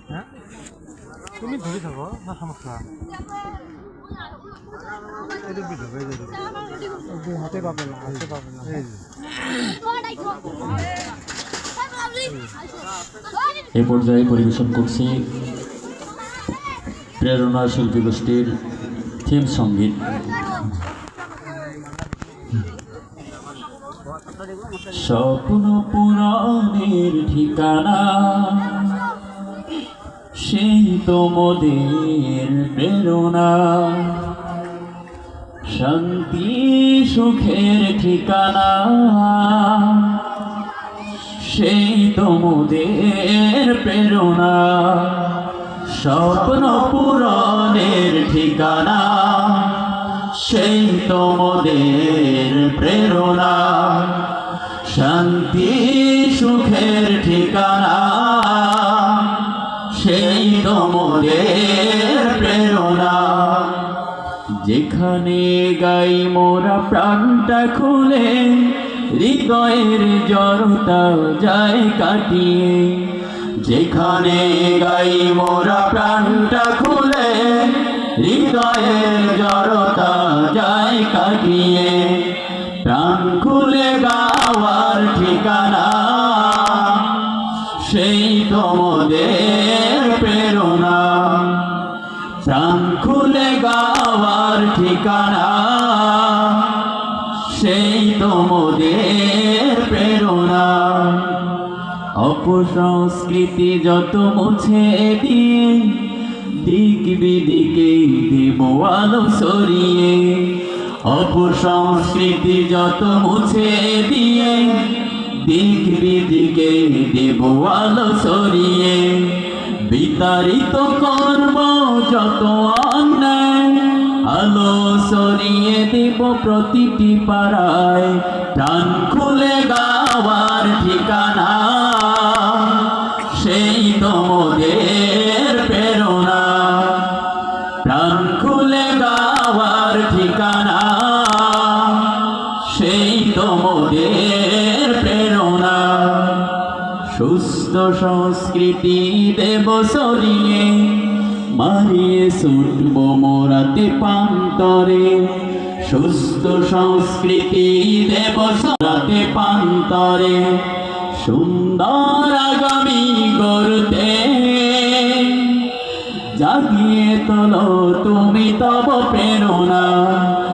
হ্যাঁ তুমি ধরে থাকো না সমস্যা হাতে পাবে না হাতে পাবে না এই পর্যায়ে পরিবেশন করছি প্রেরণা শিল্পী গোষ্ঠীর থিম সঙ্গীত। স্বপ্ন পুরাণের ঠিকানা সেই তোমাদের প্রেরণা, শান্তি সুখের ঠিকানা সেই তোমাদের প্রেরণা। স্বপ্ন পূরণের ঠিকানা সেই তোমাদের প্রেরণা, শান্তি সুখের ঠিকানা সেই তোমাদের প্রেরণা। যেখানে গাই মোরা প্রাণটা খুলে, হৃদয়ের জড়তা যায় কাটিয়ে। যেখানে গাই মোরা প্রাণটা খুলে, হৃদয়ের জড়তা যায় কাটিয়ে। প্রাণ খুলে গাওয়ার ঠিকানা সেই তোমাদের প্রেরণা, প্রাণ খুলে গাওয়ার ঠিকানা সেই তোমাদের প্রেরণা। অপসংস্কৃতি যত মুছে দিয়ে, দিক বিদিকে দেব আলো সরিয়ে। অপসংস্কৃতি যত মুছে দিয়ে, দিক বিদিকে দেব আলো সরিয়ে। বিতাড়িত করব যত অন্যায়, আলো সরিয়ে দেব প্রতিটি পাড়ায়। প্রাণ খুলে গাওয়ার ঠিকানা সেই তোমাদের প্রেরণা, প্রাণ খুলে গাওয়ার ঠিকানা সেই তোমাদের প্রেরণা। সুস্থ সংস্কৃতি দেব সরিয়ে, মারিয়ে ছুটব মোরাতে পান্তরে। সুস্থ সংস্কৃতি দেব সরাতে পান্তরে, সুন্দর আগামী গড়তে। জাগিয়ে তোলো তুমি তব প্রেরণা।